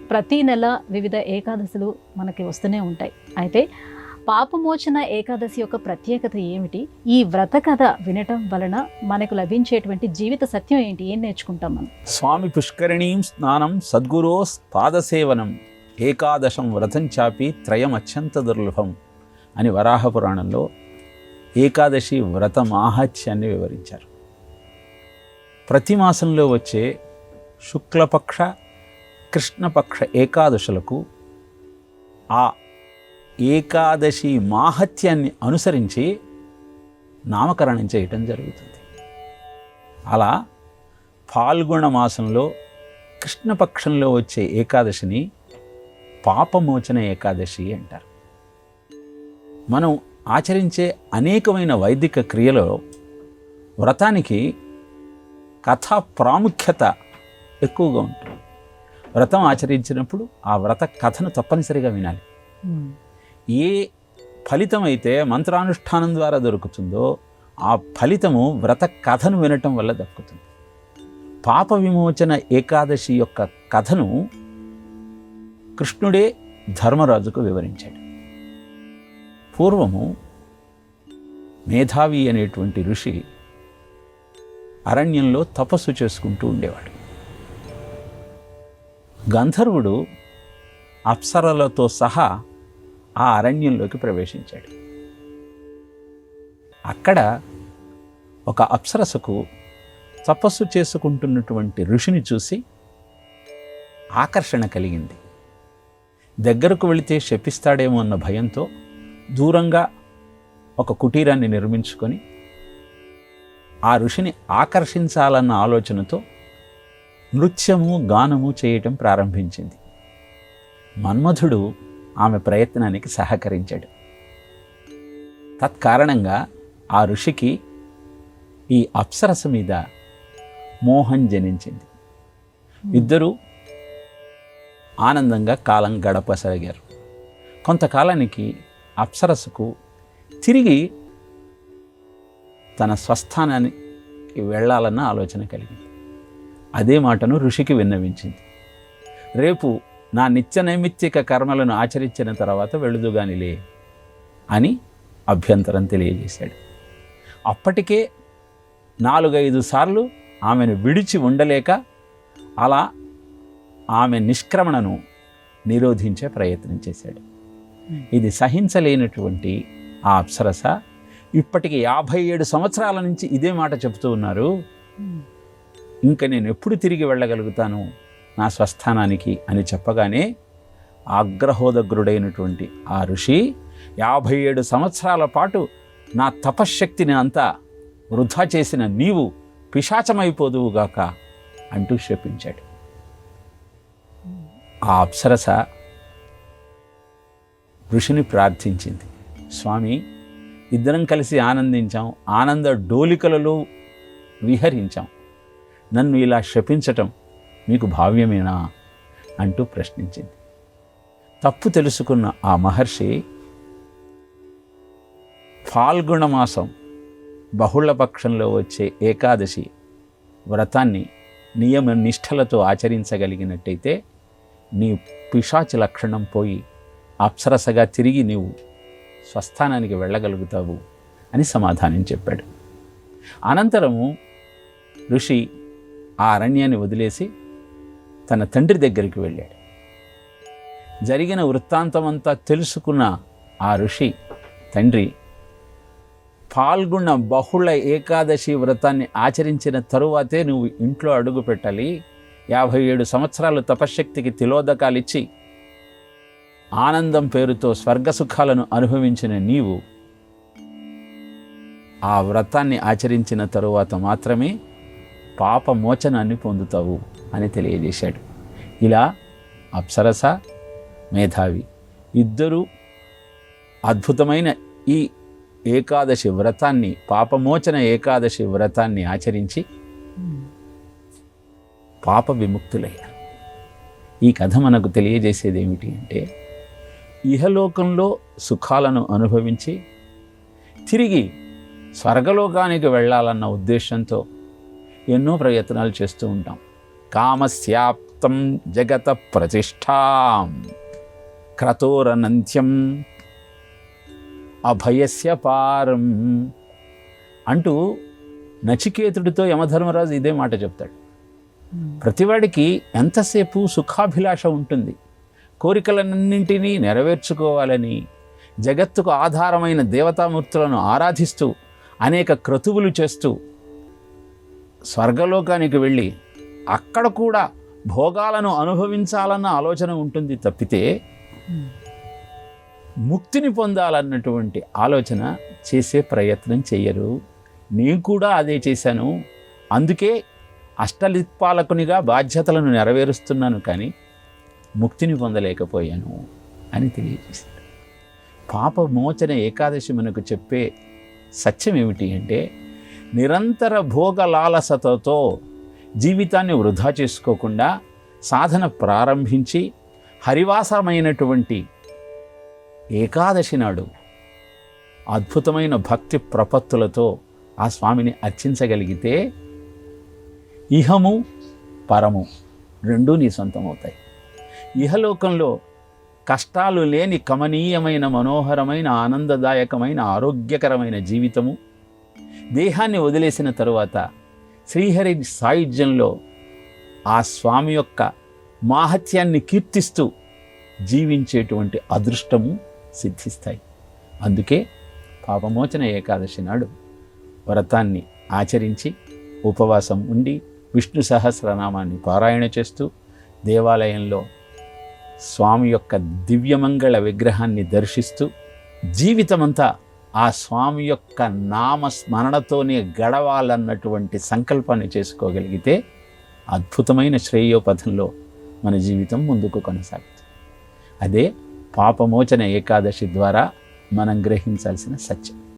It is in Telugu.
ప్రతి నెల వివిధ ఏకాదశులు మనకి వస్తూనే ఉంటాయి. అయితే పాపమోచన ఏకాదశి యొక్క ప్రత్యేకత ఏమిటి? ఈ వ్రత కథ వినటం వలన మనకు లభించేటువంటి జీవిత సత్యం ఏంటి? ఏం నేర్చుకుంటాం మనం? స్వామి పుష్కరిణీం స్నానం సద్గురో పాదసేవనం ఏకాదశం వ్రతం చాపి త్రయం అత్యంత దుర్లభం అని వరాహ పురాణంలో ఏకాదశి వ్రత మాహాత్యాన్ని వివరించారు. ప్రతి మాసంలో వచ్చే శుక్లపక్ష కృష్ణపక్ష ఏకాదశులకు ఆ ఏకాదశి మాహాత్యాన్ని అనుసరించి నామకరణం చేయటం జరుగుతుంది. అలా ఫాల్గుణ మాసంలో కృష్ణపక్షంలో వచ్చే ఏకాదశిని పాపమోచన ఏకాదశి అంటారు. మనం ఆచరించే అనేకమైన వైదిక క్రియలో వ్రతానికి కథా ప్రాముఖ్యత ఎక్కువగా ఉంటుంది. వ్రతం ఆచరించినప్పుడు ఆ వ్రత కథను తప్పనిసరిగా వినాలి. ఏ ఫలితం అయితే మంత్రానుష్ఠానం ద్వారా దొరుకుతుందో ఆ ఫలితము వ్రత కథను వినటం వల్ల దక్కుతుంది. పాప విమోచన ఏకాదశి యొక్క కథను కృష్ణుడే ధర్మరాజుకు వివరించాడు. పూర్వము మేధావి అనేటువంటి ఋషి అరణ్యంలో తపస్సు చేసుకుంటూ ఉండేవాడు. గంధర్వుడు అప్సరలతో సహా ఆ అరణ్యంలోకి ప్రవేశించాడు. అక్కడ ఒక అప్సరసకు తపస్సు చేసుకుంటున్నటువంటి ఋషిని చూసి ఆకర్షణ కలిగింది. దగ్గరకు వెళితే శపిస్తాడేమో అన్న భయంతో దూరంగా ఒక కుటీరాన్ని నిర్మించుకొని ఆ ఋషిని ఆకర్షించాలన్న ఆలోచనతో నృత్యము గానము చేయటం ప్రారంభించింది. మన్మధుడు ఆమె ప్రయత్నానికి సహకరించాడు. తత్కారణంగా ఆ ఋషికి ఈ అప్సరస మీద మోహం జనించింది. ఇద్దరూ ఆనందంగా కాలం గడపసాగారు. కొంతకాలానికి అప్సరసకు తిరిగి తన స్వస్థానానికి వెళ్ళాలన్న ఆలోచన కలిగింది. అదే మాటను ఋషికి విన్నవించింది. రేపు నా నిత్య నైమిత్తిక కర్మలను ఆచరించిన తర్వాత వెళుదుగానిలే అని అభ్యంతరం తెలియజేశాడు. అప్పటికే 4-5 సార్లు ఆమెను విడిచి ఉండలేక అలా ఆమె నిష్క్రమణను నిరోధించే ప్రయత్నం చేశాడు. ఇది సహించలేనటువంటి ఆ అప్సరస ఇప్పటికి 57 సంవత్సరాల నుంచి ఇదే మాట చెబుతూ ఉన్నారు. ఇంకా నేను ఎప్పుడు తిరిగి వెళ్ళగలుగుతాను నా స్వస్థానానికి అని చెప్పగానే ఆగ్రహోదగ్రుడైనటువంటి ఆ ఋషి 57 సంవత్సరాల పాటు నా తపశ్శక్తిని అంతా వృధా చేసిన నీవు పిశాచమైపోదువుగాక అంటూ శపించాడు. ఆ అప్సరస ఋషిని ప్రార్థించింది, స్వామి, ఇద్దరం కలిసి ఆనందించాం, ఆనంద డోలికలలో విహరించాం, నన్ను ఇలా శపించటం మీకు భావ్యమేనా అంటూ ప్రశ్నించింది. తప్పు తెలుసుకున్న ఆ మహర్షి ఫాల్గుణ మాసం బహుళపక్షంలో వచ్చే ఏకాదశి వ్రతాన్ని నియమ నిష్ఠలతో ఆచరించగలిగినట్టయితే నీ పిశాచి లక్షణం పోయి అప్సరసగా తిరిగి నీవు స్వస్థానానికి వెళ్ళగలుగుతావు అని సమాధానం చెప్పాడు. అనంతరము ఋషి ఆ అరణ్యాన్ని వదిలేసి తన తండ్రి దగ్గరికి వెళ్ళాడు. జరిగిన వృత్తాంతమంతా తెలుసుకున్న ఆ ఋషి తండ్రి ఫాల్గుణ బహుళ ఏకాదశి వ్రతాన్ని ఆచరించిన తరువాతే నువ్వు ఇంట్లో అడుగు పెట్టాలి. 57 సంవత్సరాలు తపశ్శక్తికి తిలోదకాలిచ్చి ఆనందం పేరుతో స్వర్గసుఖాలను అనుభవించిన నీవు ఆ వ్రతాన్ని ఆచరించిన తరువాత మాత్రమే పాపమోచనాన్ని పొందుతావు అని తెలియజేశాడు. ఇలా అప్సరస, మేధావి ఇద్దరూ అద్భుతమైన ఈ ఏకాదశి వ్రతాన్ని, పాపమోచన ఏకాదశి వ్రతాన్ని ఆచరించి పాప విముక్తులయ్యారు. ఈ కథ మనకు తెలియజేసేది ఏమిటి అంటే, ఇహలోకంలో సుఖాలను అనుభవించి తిరిగి స్వర్గలోకానికి వెళ్ళాలన్న ఉద్దేశంతో ఎన్నో ప్రయత్నాలు చేస్తూ ఉంటాం. కామస్యాప్తి సమస్తం జగత ప్రతిష్టాం క్రతోరనంత్యం అభయస్య పారం అంటూ నచికేతుడితో యమధర్మరాజు ఇదే మాట చెప్తాడు. ప్రతివాడికి ఎంతసేపు సుఖాభిలాష ఉంటుంది, కోరికలన్నింటినీ నెరవేర్చుకోవాలని, జగత్తుకు ఆధారమైన దేవతామూర్తులను ఆరాధిస్తూ అనేక క్రతువులు చేస్తూ స్వర్గలోకానికి వెళ్ళి అక్కడ కూడా భోగాలను అనుభవించాలన్న ఆలోచన ఉంటుంది తప్పితే ముక్తిని పొందాలన్నటువంటి ఆలోచన చేసే ప్రయత్నం చెయ్యరు. నేను కూడా అదే చేశాను, అందుకే అష్టదిక్పాలకునిగా బాధ్యతలను నెరవేరుస్తున్నాను, కానీ ముక్తిని పొందలేకపోయాను అని తెలియజేశాడు. పాపమోచన ఏకాదశి మనకు చెప్పే సత్యం ఏమిటి అంటే, నిరంతర భోగలాలసతతో జీవితాన్ని వృధా చేసుకోకుండా సాధన ప్రారంభించి హరివాసమైనటువంటి ఏకాదశి నాడు అద్భుతమైన భక్తి ప్రపత్తులతో ఆ స్వామిని అర్చించగలిగితే ఇహము పరము రెండూ నీ సొంతమవుతాయి. ఇహలోకంలో కష్టాలు లేని కమనీయమైన మనోహరమైన ఆనందదాయకమైన ఆరోగ్యకరమైన జీవితము, దేహాన్ని వదిలేసిన తరువాత శ్రీహరి సాయుధ్యంలో ఆ స్వామి యొక్క మాహత్యాన్ని కీర్తిస్తూ జీవించేటువంటి అదృష్టము సిద్ధిస్తాయి. అందుకే పాపమోచన ఏకాదశి నాడు వ్రతాన్ని ఆచరించి ఉపవాసం ఉండి విష్ణు సహస్రనామాన్ని పారాయణ చేస్తూ దేవాలయంలో స్వామి యొక్క దివ్యమంగళ విగ్రహాన్ని దర్శిస్తూ జీవితమంతా ఆ స్వామి యొక్క నామస్మరణతోనే గడవాలన్నటువంటి సంకల్పాన్ని చేసుకోగలిగితే అద్భుతమైన శ్రేయోపథంలో మన జీవితం ముందుకు కొనసాగుతుంది. అదే పాపమోచన ఏకాదశి ద్వారా మనం గ్రహించాల్సిన సత్యం.